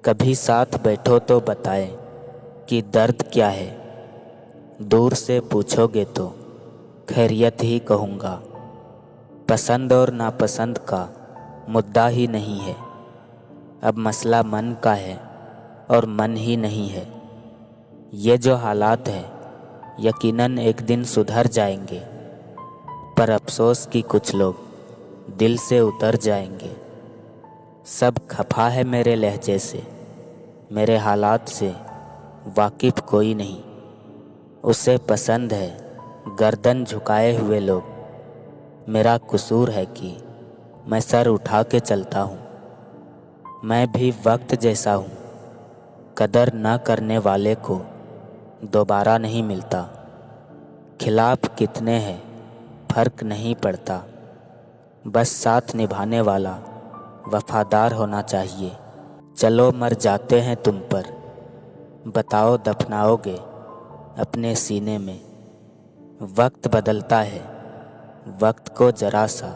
कभी साथ बैठो तो बताए कि दर्द क्या है। दूर से पूछोगे तो खैरियत ही कहूँगा। पसंद और नापसंद का मुद्दा ही नहीं है, अब मसला मन का है और मन ही नहीं है। ये जो हालात हैं यकीनन एक दिन सुधर जाएंगे, पर अफसोस कि कुछ लोग दिल से उतर जाएंगे। सब खफा है मेरे लहजे से, मेरे हालात से वाकिफ़ कोई नहीं। उसे पसंद है गर्दन झुकाए हुए लोग। मेरा कसूर है कि मैं सर उठा के चलता हूँ। मैं भी वक्त जैसा हूँ, कदर न करने वाले को दोबारा नहीं मिलता। खिलाफ कितने हैं फर्क नहीं पड़ता, बस साथ निभाने वाला वफादार होना चाहिए। चलो मर जाते हैं तुम पर, बताओ दफनाओगे अपने सीने में। वक्त बदलता है, वक्त को जरा सा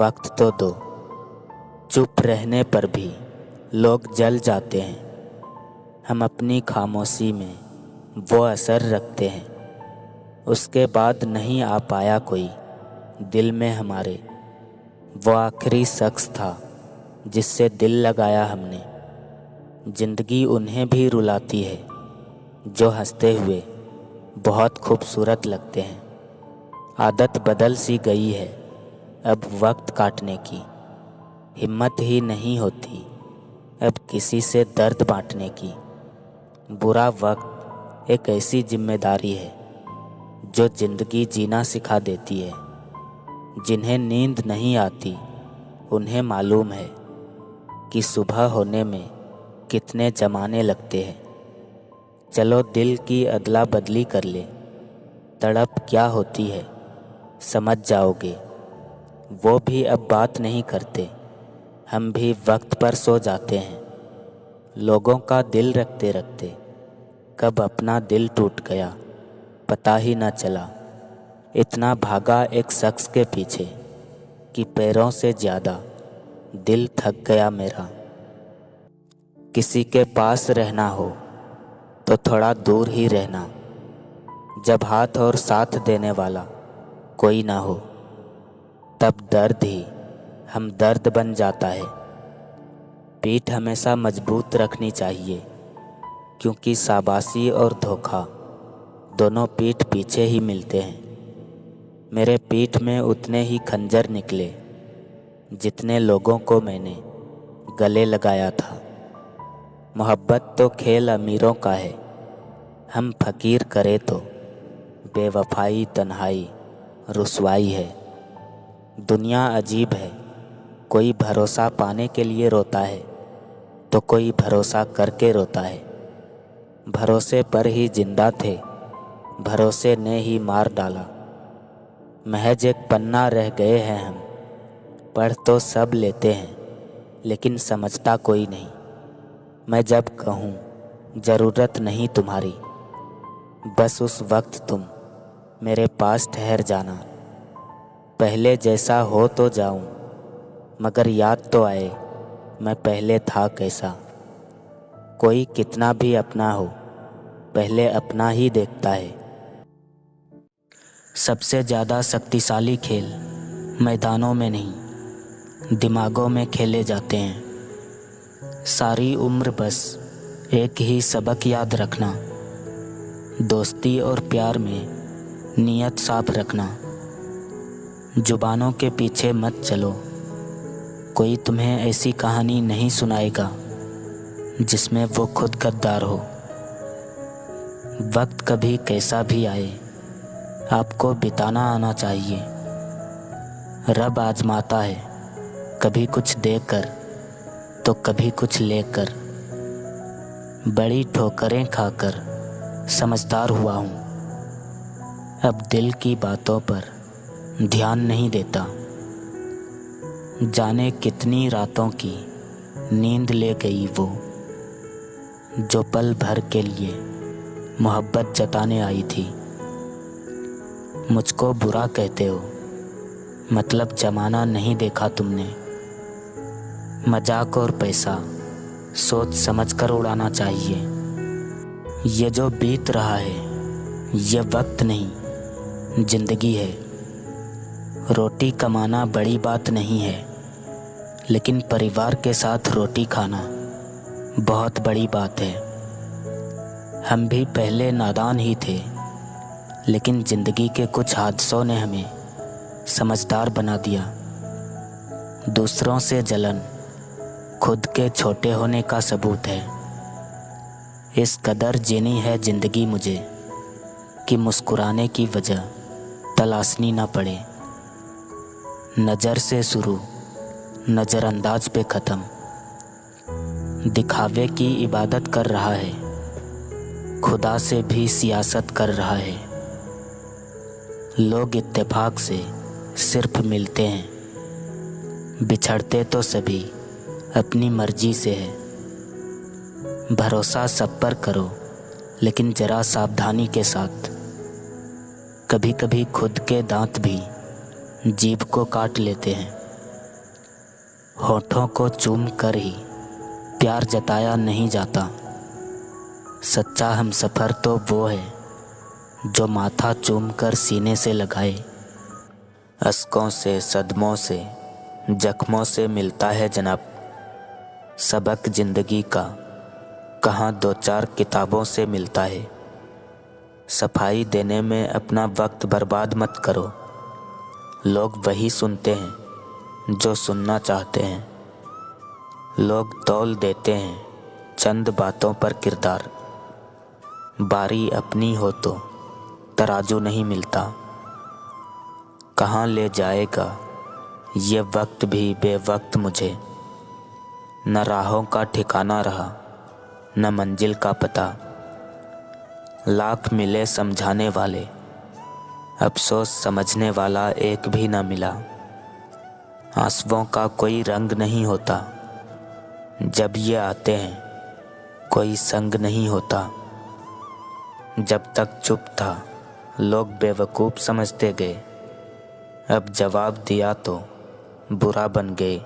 वक्त तो दो। चुप रहने पर भी लोग जल जाते हैं, हम अपनी खामोशी में वो असर रखते हैं। उसके बाद नहीं आ पाया कोई दिल में हमारे, वो आखिरी शख्स था जिससे दिल लगाया हमने। ज़िंदगी उन्हें भी रुलाती है जो हंसते हुए बहुत खूबसूरत लगते हैं। आदत बदल सी गई है अब वक्त काटने की, हिम्मत ही नहीं होती अब किसी से दर्द बांटने की। बुरा वक्त एक ऐसी जिम्मेदारी है जो ज़िंदगी जीना सिखा देती है। जिन्हें नींद नहीं आती उन्हें मालूम है कि सुबह होने में कितने ज़माने लगते हैं। चलो दिल की अदला बदली कर ले, तड़प क्या होती है समझ जाओगे। वो भी अब बात नहीं करते, हम भी वक्त पर सो जाते हैं। लोगों का दिल रखते रखते कब अपना दिल टूट गया पता ही ना चला। इतना भागा एक शख्स के पीछे कि पैरों से ज़्यादा दिल थक गया मेरा। किसी के पास रहना हो तो थोड़ा दूर ही रहना, जब हाथ और साथ देने वाला कोई ना हो तब दर्द ही हम दर्द बन जाता है। पीठ हमेशा मजबूत रखनी चाहिए, क्योंकि शाबाशी और धोखा दोनों पीठ पीछे ही मिलते हैं। मेरे पीठ में उतने ही खंजर निकले जितने लोगों को मैंने गले लगाया था। मोहब्बत तो खेल अमीरों का है, हम फ़कीर करे तो बेवफाई तन्हाई रुसवाई है। दुनिया अजीब है, कोई भरोसा पाने के लिए रोता है तो कोई भरोसा करके रोता है। भरोसे पर ही जिंदा थे, भरोसे ने ही मार डाला। महज एक पन्ना रह गए हैं हम, पढ़ तो सब लेते हैं लेकिन समझता कोई नहीं। मैं जब कहूँ ज़रूरत नहीं तुम्हारी, बस उस वक्त तुम मेरे पास ठहर जाना। पहले जैसा हो तो जाऊँ, मगर याद तो आए मैं पहले था कैसा। कोई कितना भी अपना हो पहले अपना ही देखता है। सबसे ज़्यादा शक्तिशाली खेल मैदानों में नहीं दिमागों में खेले जाते हैं। सारी उम्र बस एक ही सबक याद रखना, दोस्ती और प्यार में नियत साफ रखना। जुबानों के पीछे मत चलो, कोई तुम्हें ऐसी कहानी नहीं सुनाएगा जिसमें वो खुद गद्दार हो। वक्त कभी कैसा भी आए आपको बिताना आना चाहिए। रब आजमाता है कभी कुछ देकर तो कभी कुछ लेकर। बड़ी ठोकरें खाकर समझदार हुआ हूँ, अब दिल की बातों पर ध्यान नहीं देता। जाने कितनी रातों की नींद ले गई वो, जो पल भर के लिए मोहब्बत जताने आई थी। मुझको बुरा कहते हो, मतलब जमाना नहीं देखा तुमने। मजाक और पैसा सोच समझ कर उड़ाना चाहिए। ये जो बीत रहा है ये वक्त नहीं, जिंदगी है। रोटी कमाना बड़ी बात नहीं है, लेकिन परिवार के साथ रोटी खाना बहुत बड़ी बात है। हम भी पहले नादान ही थे, लेकिन ज़िंदगी के कुछ हादसों ने हमें समझदार बना दिया। दूसरों से जलन खुद के छोटे होने का सबूत है। इस कदर जीनी है ज़िंदगी मुझे कि मुस्कुराने की वजह तलाशनी ना पड़े। नज़र से शुरू, नज़रअंदाज पे ख़त्म। दिखावे की इबादत कर रहा है, खुदा से भी सियासत कर रहा है। लोग इत्तेफाक से सिर्फ मिलते हैं, बिछड़ते तो सभी अपनी मर्जी से है। भरोसा सब पर करो, लेकिन ज़रा सावधानी के साथ। कभी कभी खुद के दांत भी जीभ को काट लेते हैं। होठों को चूम कर ही प्यार जताया नहीं जाता। सच्चा हमसफ़र तो वो है जो माथा चूम कर सीने से लगाए। अश्कों से, सदमों से, जख्मों से मिलता है जनाब सबक ज़िंदगी का, कहाँ दो चार किताबों से मिलता है। सफाई देने में अपना वक्त बर्बाद मत करो। लोग वही सुनते हैं जो सुनना चाहते हैं। लोग तौल देते हैं चंद बातों पर किरदार। बारी अपनी हो तो तराजू नहीं मिलता। कहाँ ले जाएगा ये वक्त भी बेवक्त मुझे। न राहों का ठिकाना रहा, न मंजिल का पता। लाख मिले समझाने वाले, अफसोस समझने वाला एक भी न मिला। आंसुओं का कोई रंग नहीं होता, जब ये आते हैं कोई संग नहीं होता। जब तक चुप था लोग बेवकूफ़ समझते गए, अब जवाब दिया तो बुरा बन गए।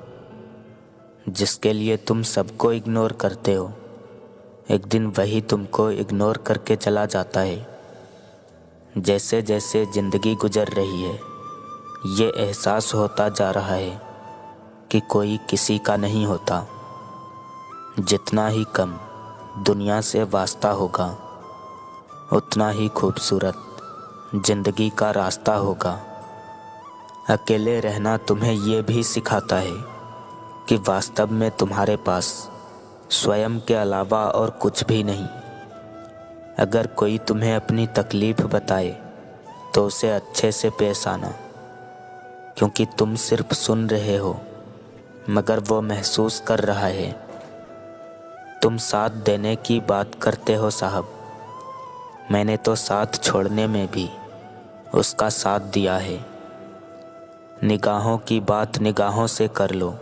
जिसके लिए तुम सबको इग्नोर करते हो, एक दिन वही तुमको इग्नोर करके चला जाता है। जैसे जैसे ज़िंदगी गुजर रही है, ये एहसास होता जा रहा है कि कोई किसी का नहीं होता। जितना ही कम दुनिया से वास्ता होगा, उतना ही खूबसूरत ज़िंदगी का रास्ता होगा। अकेले रहना तुम्हें ये भी सिखाता है कि वास्तव में तुम्हारे पास स्वयं के अलावा और कुछ भी नहीं। अगर कोई तुम्हें अपनी तकलीफ़ बताए तो उसे अच्छे से पेश आना, क्योंकि तुम सिर्फ सुन रहे हो मगर वो महसूस कर रहा है। तुम साथ देने की बात करते हो साहब, मैंने तो साथ छोड़ने में भी उसका साथ दिया है। निगाहों की बात निगाहों से कर लो,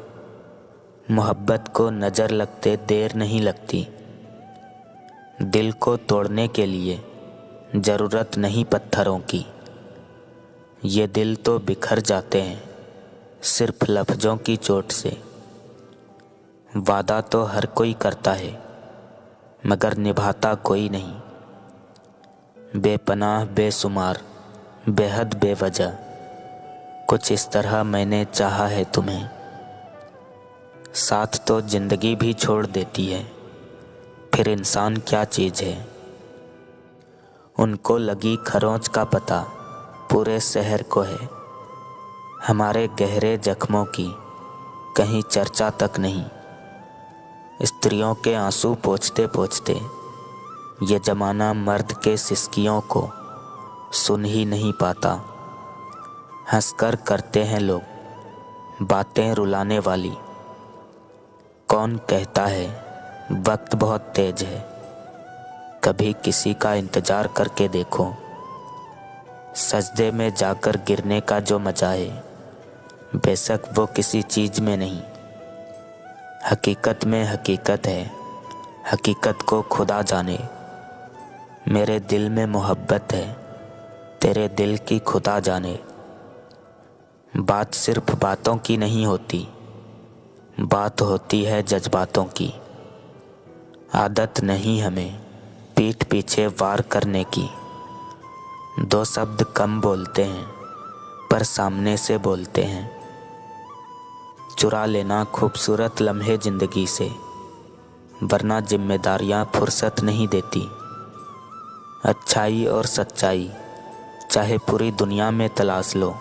मोहब्बत को नज़र लगते देर नहीं लगती। दिल को तोड़ने के लिए ज़रूरत नहीं पत्थरों की, ये दिल तो बिखर जाते हैं सिर्फ लफ्ज़ों की चोट से। वादा तो हर कोई करता है मगर निभाता कोई नहीं। बेपनाह बेशुमार बेहद बेवजह, कुछ इस तरह मैंने चाहा है तुम्हें। साथ तो ज़िंदगी भी छोड़ देती है, फिर इंसान क्या चीज़ है। उनको लगी खरोंच का पता पूरे शहर को है। हमारे गहरे जख्मों की कहीं चर्चा तक नहीं। स्त्रियों के आंसू पोंछते पोंछते ये ज़माना मर्द के सिसकियों को सुन ही नहीं पाता। हंसकर करते हैं लोग बातें रुलाने वाली। कौन कहता है वक्त बहुत तेज है, कभी किसी का इंतज़ार करके देखो। सजदे में जाकर गिरने का जो मजा है, बेशक वो किसी चीज़ में नहीं। हकीकत में हकीकत है, हकीकत को खुदा जाने। मेरे दिल में मोहब्बत है, तेरे दिल की खुदा जाने। बात सिर्फ बातों की नहीं होती, बात होती है जज्बातों की। आदत नहीं हमें पीठ पीछे वार करने की। दो शब्द कम बोलते हैं पर सामने से बोलते हैं। चुरा लेना खूबसूरत लम्हे ज़िंदगी से, वरना जिम्मेदारियां फुर्सत नहीं देती। अच्छाई और सच्चाई चाहे पूरी दुनिया में तलाश लो,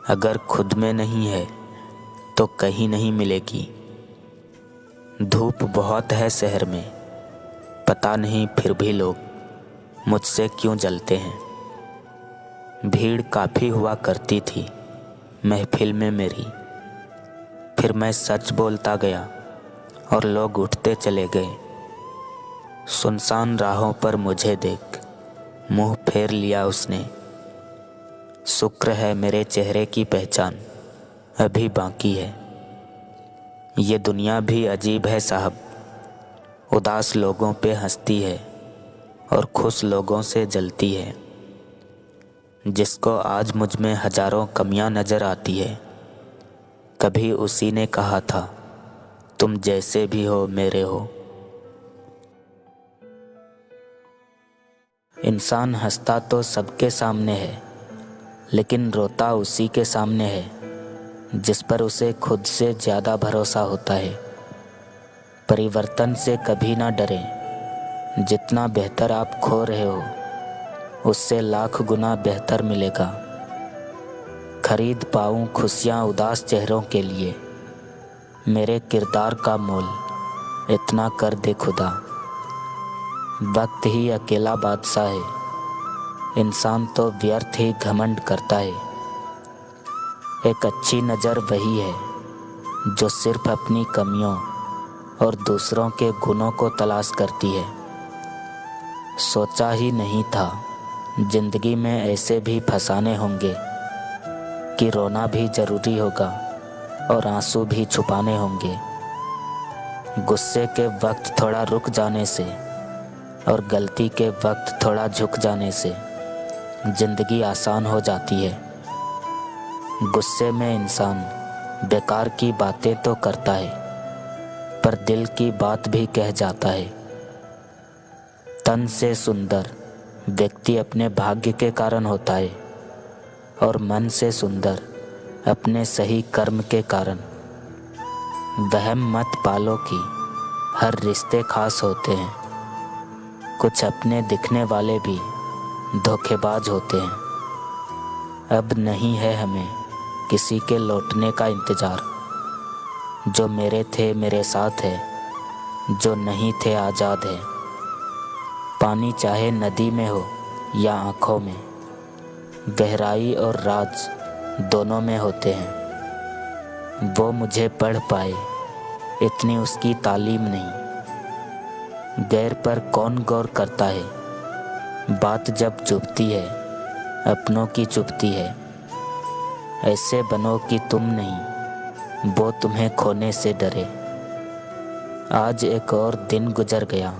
अगर खुद में नहीं है तो कहीं नहीं मिलेगी। धूप बहुत है शहर में, पता नहीं फिर भी लोग मुझसे क्यों जलते हैं। भीड़ काफ़ी हुआ करती थी महफिल में मेरी, फिर मैं सच बोलता गया और लोग उठते चले गए। सुनसान राहों पर मुझे देख मुंह फेर लिया उसने। शुक्र है मेरे चेहरे की पहचान अभी बाकी है। ये दुनिया भी अजीब है साहब, उदास लोगों पे हंसती है और खुश लोगों से जलती है। जिसको आज मुझ में हजारों कमियां नज़र आती है, कभी उसी ने कहा था तुम जैसे भी हो मेरे हो। इंसान हंसता तो सबके सामने है, लेकिन रोता उसी के सामने है जिस पर उसे खुद से ज़्यादा भरोसा होता है। परिवर्तन से कभी ना डरें, जितना बेहतर आप खो रहे हो उससे लाख गुना बेहतर मिलेगा। खरीद पाऊँ खुशियाँ उदास चेहरों के लिए, मेरे किरदार का मोल इतना कर दे खुदा। वक्त ही अकेला बादशाह है, इंसान तो व्यर्थ ही घमंड करता है। एक अच्छी नज़र वही है जो सिर्फ अपनी कमियों और दूसरों के गुणों को तलाश करती है। सोचा ही नहीं था जिंदगी में ऐसे भी फसाने होंगे कि रोना भी ज़रूरी होगा और आंसू भी छुपाने होंगे। गुस्से के वक्त थोड़ा रुक जाने से और गलती के वक्त थोड़ा झुक जाने से ज़िंदगी आसान हो जाती है। गुस्से में इंसान बेकार की बातें तो करता है, पर दिल की बात भी कह जाता है। तन से सुंदर व्यक्ति अपने भाग्य के कारण होता है और मन से सुंदर अपने सही कर्म के कारण। वहम मत पालो कि हर रिश्ते खास होते हैं, कुछ अपने दिखने वाले भी धोखेबाज होते हैं। अब नहीं है हमें किसी के लौटने का इंतज़ार, जो मेरे थे मेरे साथ है, जो नहीं थे आज़ाद है। पानी चाहे नदी में हो या आँखों में, गहराई और राज दोनों में होते हैं। वो मुझे पढ़ पाए इतनी उसकी तालीम नहीं। गैर पर कौन गौर करता है, बात जब चुभती है अपनों की चुभती है। ऐसे बनो कि तुम नहीं वो तुम्हें खोने से डरे। आज एक और दिन गुजर गया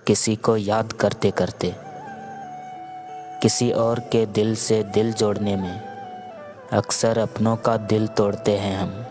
किसी को याद करते करते। किसी और के दिल से दिल जोड़ने में अक्सर अपनों का दिल तोड़ते हैं हम।